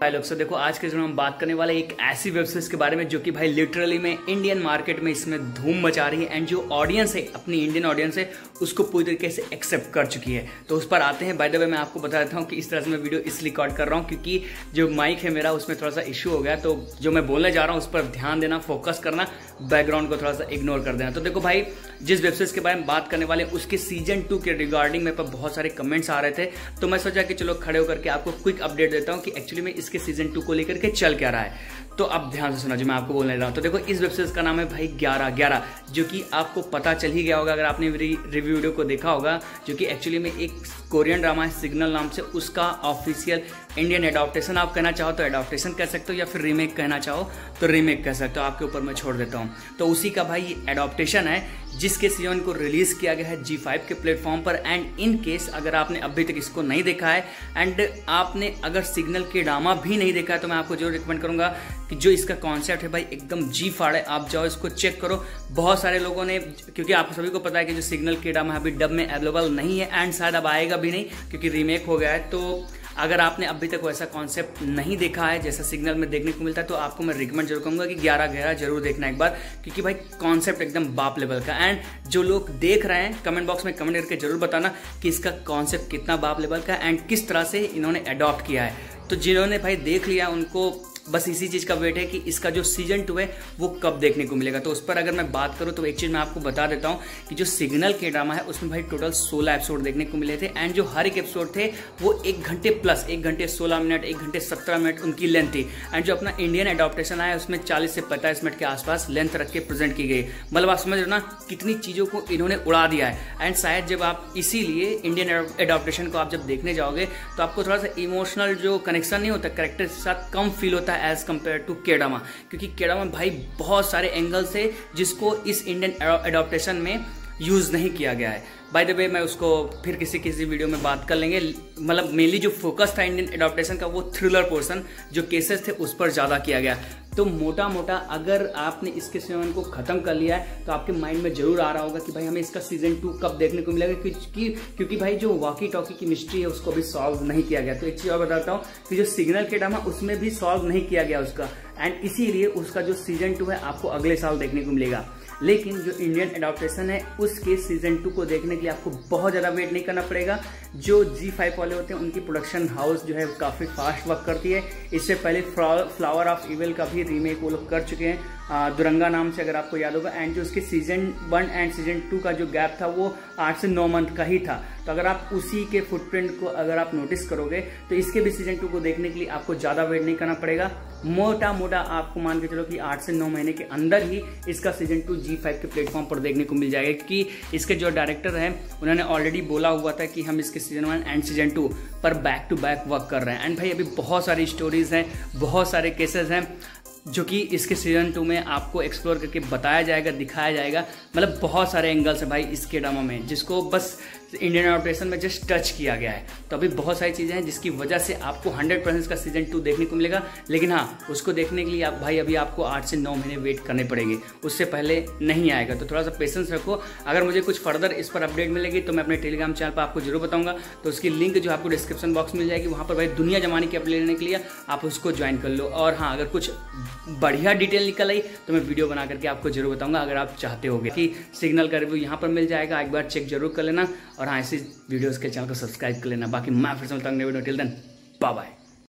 भाई लोग से देखो, आज के जो हम बात करने वाले एक ऐसी वेब सीरीज के बारे में जो कि भाई लिटरली में इंडियन मार्केट में इसमें धूम मचा रही है एंड जो ऑडियंस है, अपनी इंडियन ऑडियंस है, उसको पूरी तरीके से एक्सेप्ट कर चुकी है। तो उस पर आते हैं। बाय द वे मैं आपको बता देता हूँ कि इस तरह से मैं वीडियो इसलिए रिकॉर्ड कर रहा हूँ क्योंकि जो माइक है मेरा उसमें थोड़ा सा इशू हो गया, तो जो मैं बोलने जा रहा हूँ उस पर ध्यान देना, फोकस करना, बैकग्राउंड को थोड़ा सा इग्नोर कर देना। तो देखो भाई, जिस वेब सीरीज के बारे में बात करने वाले उसके सीजन 2 के रिगार्डिंग मेरे पर बहुत सारे कमेंट्स आ रहे थे, तो मैं सोचा कि चलो खड़े होकर के आपको क्विक अपडेट देता हूँ कि एक्चुअली में इसके सीजन 2 को लेकर के चल क्या रहा है। तो अब ध्यान से सुना जो मैं आपको बोलने रहा हूँ। तो देखो, इस वेब सीरीज का नाम है भाई 11-11, जो कि आपको पता चल ही गया होगा अगर आपने रिव्यू वीडियो को देखा होगा, जो कि एक्चुअली में एक कोरियन ड्रामा है सिग्नल नाम से। उसका ऑफिशियल इंडियन एडॉप्टेशन आप कहना चाहो तो एडॉप्टेशन कह सकते हो, या फिर रीमेक कहना चाहो तो रीमेक कह सकते हो, आपके ऊपर मैं छोड़ देता हूँ। तो उसी का भाई ये एडॉप्टेशन है जिसके सीजन को रिलीज किया गया है G5 के प्लेटफॉर्म पर। एंड इन केस अगर आपने अभी तक इसको नहीं देखा है एंड आपने अगर सिग्नल के ड्रामा भी नहीं देखा है, तो मैं आपको जरूर रिकमेंड करूंगा कि जो इसका कॉन्सेप्ट है भाई एकदम जी फाड़ है, आप जाओ इसको चेक करो। बहुत सारे लोगों ने, क्योंकि आप सभी को पता है कि जो सिग्नल के ड्रामा अभी डब में अवेलेबल नहीं है एंड शायद अब आएगा भी नहीं क्योंकि रीमेक हो गया है। तो अगर आपने अभी तक वैसा कॉन्सेप्ट नहीं देखा है जैसा सिग्नल में देखने को मिलता है, तो आपको मैं रिकमेंड जरूर करूंगा कि 11-11 जरूर देखना एक बार, क्योंकि भाई कॉन्सेप्ट एकदम बाप लेवल का। एंड जो लोग देख रहे हैं कमेंट बॉक्स में कमेंट करके जरूर बताना कि इसका कॉन्सेप्ट कितना बाप लेवल का एंड किस तरह से इन्होंने अडॉप्ट किया है। तो जिन्होंने भाई देख लिया उनको बस इसी चीज़ का वेट है कि इसका जो सीजन 2 है वो कब देखने को मिलेगा। तो उस पर अगर मैं बात करूँ तो एक चीज़ मैं आपको बता देता हूँ कि जो सिग्नल के ड्रामा है उसमें भाई टोटल 16 एपिसोड देखने को मिले थे एंड जो हर एक एपिसोड थे वो 1 घंटे प्लस, 1 घंटे 16 मिनट, 1 घंटे 17 मिनट उनकी लेंथ थी। एंड जो अपना इंडियन एडॉप्टेशन आया उसमें 40 से 45 मिनट के आसपास लेंथ रख के प्रेजेंट की गई। मतलब आप समझ रहे हो ना कितनी चीज़ों को इन्होंने उड़ा दिया है। एंड शायद जब आप इसीलिए इंडियन एडॉप्टेशन को आप जब देखने जाओगे तो आपको थोड़ा सा इमोशनल जो कनेक्शन नहीं होता कैरेक्टर के साथ कम फील होता है एज कम्पेयर टू केडामा, क्योंकि केडामा भाई बहुत सारे एंगल से जिसको इस इंडियन एडॉप्टेशन में यूज नहीं किया गया है। बाय द वे मैं उसको फिर किसी वीडियो में बात कर लेंगे। मतलब मेनली जो फोकस था इंडियन एडॉप्टेशन का वो थ्रिलर पोर्शन, जो केसेस थे उस पर ज़्यादा किया गया। तो मोटा मोटा अगर आपने इसके सीजन को खत्म कर लिया है तो आपके माइंड में जरूर आ रहा होगा कि भाई हमें इसका सीजन 2 कब देखने को मिलेगा, क्योंकि भाई जो वॉकी टॉकी की मिस्ट्री है उसको भी सॉल्व नहीं किया गया। तो एक चीज़ और बताता हूँ कि जो सिग्नल के ड्रामा उसमें भी सॉल्व नहीं किया गया उसका, एंड इसीलिए उसका जो सीजन 2 है आपको अगले साल देखने को मिलेगा। लेकिन जो इंडियन एडॉप्टेशन है उसके सीजन 2 को देखने के लिए आपको बहुत ज़्यादा वेट नहीं करना पड़ेगा। जो G5 वाले होते हैं उनकी प्रोडक्शन हाउस जो है काफ़ी फास्ट वर्क करती है। इससे पहले फ्लावर ऑफ इविल का भी रीमेक वो लोग कर चुके हैं, दुरंगा नाम से, अगर आपको याद होगा। एंड जो उसके सीजन 1 एंड सीजन 2 का जो गैप था वो 8 से 9 मंथ का ही था। तो अगर आप उसी के फुटप्रिंट को अगर आप नोटिस करोगे तो इसके भी सीजन 2 को देखने के लिए आपको ज़्यादा वेट नहीं करना पड़ेगा। मोटा मोटा आपको मान के चलो कि 8 से 9 महीने के अंदर ही इसका सीजन 2 G5 के प्लेटफॉर्म पर देखने को मिल जाएगा, क्योंकि इसके जो डायरेक्टर हैं उन्होंने ऑलरेडी बोला हुआ था कि हम इसके सीजन 1 एंड सीजन 2 पर बैक टू बैक वर्क कर रहे हैं। एंड भाई अभी बहुत सारी स्टोरीज हैं, बहुत सारे केसेस हैं जो कि इसके सीजन 2 में आपको एक्सप्लोर करके बताया जाएगा, दिखाया जाएगा। मतलब बहुत सारे एंगल्स है भाई इसके ड्रामा में जिसको बस इंडियन एडॉप्टेशन में जस्ट टच किया गया है। तो अभी बहुत सारी चीज़ें हैं जिसकी वजह से आपको 100% का सीजन 2 देखने को मिलेगा। लेकिन हाँ, उसको देखने के लिए आप भाई अभी आपको 8 से 9 महीने वेट करने पड़ेंगे, उससे पहले नहीं आएगा। तो थोड़ा सा पेशेंस रखो। अगर मुझे कुछ फर्दर इस पर अपडेट मिलेगी तो मैं अपने टेलीग्राम चैनल पर आपको जरूर बताऊंगा। तो उसकी लिंक जो आपको डिस्क्रिप्शन बॉक्स मिल जाएगी, वहाँ पर भाई दुनिया जमाने की अपडेट लेने के लिए आप उसको ज्वाइन कर लो। और हाँ, अगर कुछ बढ़िया डिटेल निकल आई तो मैं वीडियो बना करके आपको जरूर बताऊंगा, अगर आप चाहते होगे कि सिग्नल का रिव्यू यहाँ पर मिल जाएगा। एक बार चेक जरूर कर लेना और हाँ, ऐसी वीडियोस के चैनल को सब्सक्राइब कर लेना। बाकी मैं फिर से मिलता हूँ नई video, till then bye bye.